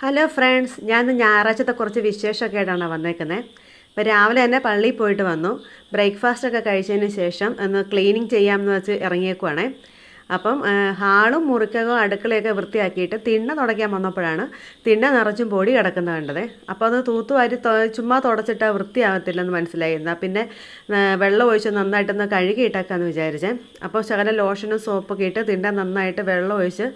Hello friends, ഞാൻ ഇന്ന് ഞായറാഴ്ചത്തെ കുറച്ച് വിശേഷമൊക്കെ ആയിട്ടാണ് വന്നേക്കുന്നത്. ഇപ്പോൾ രാവിലെ തന്നെ പള്ളിയിൽ പോയിട്ട് വന്നു. ബ്രേക്ക്ഫാസ്റ്റൊക്കെ കഴിച്ചതിന് ശേഷം ഒന്ന് ക്ലീനിങ് ചെയ്യാമെന്ന് വെച്ച് ഇറങ്ങിയേക്കുവാണേ. അപ്പം ഹാളും മുറിക്കകവും അടുക്കളയൊക്കെ വൃത്തിയാക്കിയിട്ട് തിണ്ണ തുടയ്ക്കാൻ വന്നപ്പോഴാണ് തിണ്ണ നിറച്ചും പൊടി കിടക്കുന്നത് കണ്ടത്. അപ്പോൾ അത് തൂത്തുവാരി ചുമ്മാ തുടച്ചിട്ടാൽ വൃത്തിയാകത്തില്ലെന്ന് മനസ്സിലായി. എന്നാൽ പിന്നെ വെള്ളം ഒഴിച്ച് നന്നായിട്ടൊന്ന് കഴുകിയിട്ടേക്കാമെന്ന് വിചാരിച്ചേ. അപ്പോൾ ശകലം ലോഷനും സോപ്പൊക്കെ ഇട്ട് തിണ്ണ നന്നായിട്ട് വെള്ളം ഒഴിച്ച്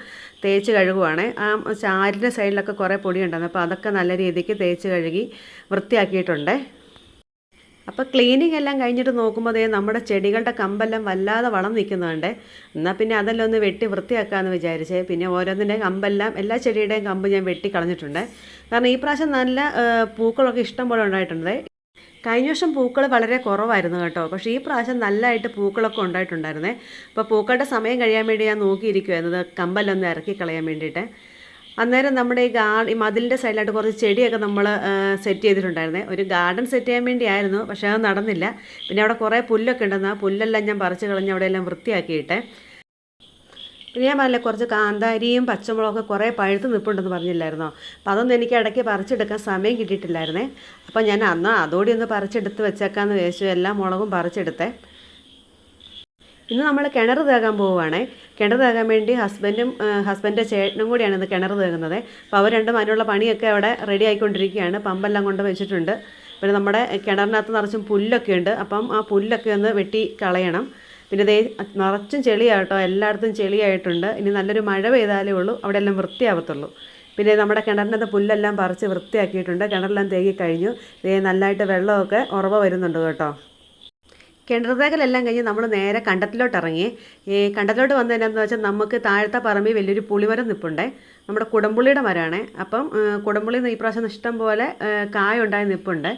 തേച്ച് കഴുകുവാണേ. ആ ചാരിൻ്റെ സൈഡിലൊക്കെ കുറേ പൊടിയുണ്ടായിരുന്നു. അപ്പോൾ അതൊക്കെ നല്ല രീതിക്ക് തേച്ച് കഴുകി വൃത്തിയാക്കിയിട്ടുണ്ട്. അപ്പോൾ ക്ലീനിങ് എല്ലാം കഴിഞ്ഞിട്ട് നോക്കുമ്പോൾ നമ്മുടെ ചെടികളുടെ കമ്പെല്ലാം വല്ലാതെ വളം നിൽക്കുന്നുണ്ട്. എന്നാൽ പിന്നെ അതെല്ലാം ഒന്ന് വെട്ടി വൃത്തിയാക്കാമെന്ന് വിചാരിച്ചേ. പിന്നെ ഓരോന്നിൻ്റെ കമ്പെല്ലാം എല്ലാ ചെടിയുടെയും കമ്പ് ഞാൻ വെട്ടി കളഞ്ഞിട്ടുണ്ട്. കാരണം ഈ പ്രാവശ്യം നല്ല പൂക്കളൊക്കെ ഇഷ്ടം പോലെ ഉണ്ടായിട്ടുണ്ട്. കഴിഞ്ഞ വർഷം പൂക്കൾ വളരെ കുറവായിരുന്നു കേട്ടോ. പക്ഷേ ഈ പ്രാവശ്യം നല്ലതായിട്ട് പൂക്കളൊക്കെ ഉണ്ടായിട്ടുണ്ടായിരുന്നേ. അപ്പോൾ പൂക്കളുടെ സമയം കഴിയാൻ വേണ്ടി ഞാൻ നോക്കിയിരിക്കുമായിരുന്നത് കമ്പെല്ലാം ഒന്ന് ഇറക്കി കളയാൻ വേണ്ടിയിട്ട്. അന്നേരം നമ്മുടെ ഈ മതിലിൻ്റെ സൈഡിലായിട്ട് കുറച്ച് ചെടിയൊക്കെ നമ്മൾ സെറ്റ് ചെയ്തിട്ടുണ്ടായിരുന്നേ. ഒരു ഗാർഡൻ സെറ്റ് ചെയ്യാൻ വേണ്ടിയായിരുന്നു, പക്ഷേ അത് നടന്നില്ല. പിന്നെ അവിടെ കുറേ പുല്ലൊക്കെ ഉണ്ടെന്ന് ആ പുല്ലെല്ലാം ഞാൻ പറിച്ച് കളഞ്ഞ് അവിടെയെല്ലാം വൃത്തിയാക്കിയിട്ട്. പിന്നെ ഞാൻ പറഞ്ഞില്ല, കുറച്ച് കാന്താരിയും പച്ചമുളകൊക്കെ കുറേ പഴുത്ത് നിൽപ്പുണ്ടെന്ന് പറഞ്ഞില്ലായിരുന്നോ. അപ്പോൾ അതൊന്നും എനിക്ക് ഇടയ്ക്ക് പറിച്ചെടുക്കാൻ സമയം കിട്ടിയിട്ടില്ലായിരുന്നേ. അപ്പോൾ ഞാൻ അതോടെ ഒന്ന് പറിച്ചെടുത്ത് വെച്ചേക്കാമെന്ന് വിചാരിച്ചു. എല്ലാ മുളകും പറിച്ചെടുത്തേ. ഇന്ന് നമ്മൾ കിണർ തേകാൻ പോവുകയാണേ. കിണർ തേകാൻ വേണ്ടി ഹസ്ബൻഡിൻ്റെ ചേട്ടനും കൂടിയാണ് ഇന്ന് കിണർ തേകുന്നത്. അപ്പോൾ അവർ രണ്ടും അതിനുള്ള പണിയൊക്കെ അവിടെ റെഡി ആയിക്കൊണ്ടിരിക്കുകയാണ്. പമ്പെല്ലാം കൊണ്ട് വെച്ചിട്ടുണ്ട്. പിന്നെ നമ്മുടെ കിണറിനകത്ത് നിറച്ചും പുല്ലൊക്കെ ഉണ്ട്. അപ്പം ആ പുല്ലൊക്കെ ഒന്ന് വെട്ടി കളയണം. പിന്നെ നിറച്ചും ചെളിയാട്ടോ, എല്ലായിടത്തും ചെളിയായിട്ടുണ്ട്. ഇനി നല്ലൊരു മഴ പെയ്താലേ ഉള്ളൂ അവിടെ എല്ലാം വൃത്തിയാവത്തുള്ളൂ. പിന്നെ നമ്മുടെ കിണറിനകത്ത് പുല്ലെല്ലാം പറിച്ച് വൃത്തിയാക്കിയിട്ടുണ്ട്. കിണറെല്ലാം തേകി കഴിഞ്ഞു. നല്ലതായിട്ട് വെള്ളമൊക്കെ ഉറവ വരുന്നുണ്ട് കേട്ടോ. കിണർ തേകലെല്ലാം കഴിഞ്ഞ് നമ്മൾ നേരെ കണ്ടത്തിലോട്ട് ഇറങ്ങി. ഈ കണ്ടത്തിലോട്ട് വന്നതിനെന്ന് വെച്ചാൽ നമുക്ക് താഴത്തെ പറമ്പിൽ വലിയൊരു പുളിമരം നിൽപ്പുണ്ടേ. നമ്മുടെ കുടംപുള്ളിയുടെ മരമാണ്. അപ്പം കുടംപുള്ളി ഈ പ്രാവശ്യം ഇഷ്ടം പോലെ കായ ഉണ്ടായി നിൽപ്പുണ്ട്.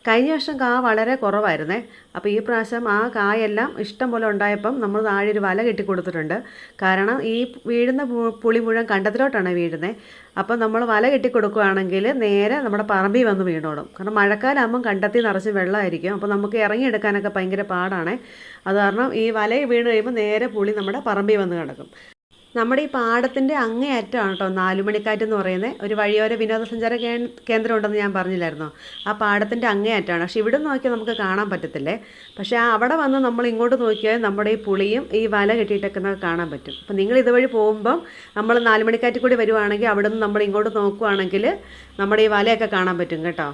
കഴിഞ്ഞ വർഷം കായ വളരെ കുറവായിരുന്നേ. അപ്പോൾ ഈ പ്രാവശ്യം ആ കായെല്ലാം ഇഷ്ടം പോലെ ഉണ്ടായപ്പം നമ്മൾ താഴെ ഒരു വല കെട്ടി കൊടുത്തിട്ടുണ്ട്. കാരണം ഈ വീഴുന്ന പുളി മുഴുവൻ കണ്ടത്തിലോട്ടാണ് വീഴുന്നത്. അപ്പം നമ്മൾ വല കെട്ടി കൊടുക്കുകയാണെങ്കിൽ നേരെ നമ്മുടെ പറമ്പിൽ വന്ന് വീണോളും. കാരണം മഴക്കാലമാകുമ്പം കണ്ടത്തിൽ നിറച്ച് വെള്ളമായിരിക്കും. അപ്പോൾ നമുക്ക് ഇറങ്ങിയെടുക്കാനൊക്കെ ഭയങ്കര പാടാണ്. അത് കാരണം ഈ വല വീണ് കഴിയുമ്പോൾ നേരെ പുളി നമ്മുടെ പറമ്പിൽ വന്ന് കിടക്കും. നമ്മുടെ ഈ പാടത്തിൻ്റെ അങ്ങേയറ്റമാണ് കേട്ടോ നാലുമണിക്കാറ്റ് എന്ന് പറയുന്നത്. ഒരു വഴിയോര വിനോദസഞ്ചാര കേന്ദ്രം ഉണ്ടെന്ന് ഞാൻ പറഞ്ഞില്ലായിരുന്നോ. ആ പാടത്തിൻ്റെ അങ്ങേയറ്റമാണ്. പക്ഷേ ഇവിടെ നോക്കിയാൽ നമുക്ക് കാണാൻ പറ്റത്തില്ലേ. പക്ഷേ അവിടെ വന്ന് നമ്മൾ ഇങ്ങോട്ട് നോക്കിയാൽ നമ്മുടെ ഈ പുളിയും ഈ വല കെട്ടിയിട്ടേക്കുന്നത് കാണാൻ പറ്റും. അപ്പം നിങ്ങൾ ഇതുവഴി പോകുമ്പം നമ്മൾ നാലുമണിക്കാറ്റിൽ കൂടി വരുവാണെങ്കിൽ അവിടെ നിന്ന് നമ്മൾ ഇങ്ങോട്ട് നോക്കുവാണെങ്കിൽ നമ്മുടെ ഈ വലയൊക്കെ കാണാൻ പറ്റും കേട്ടോ.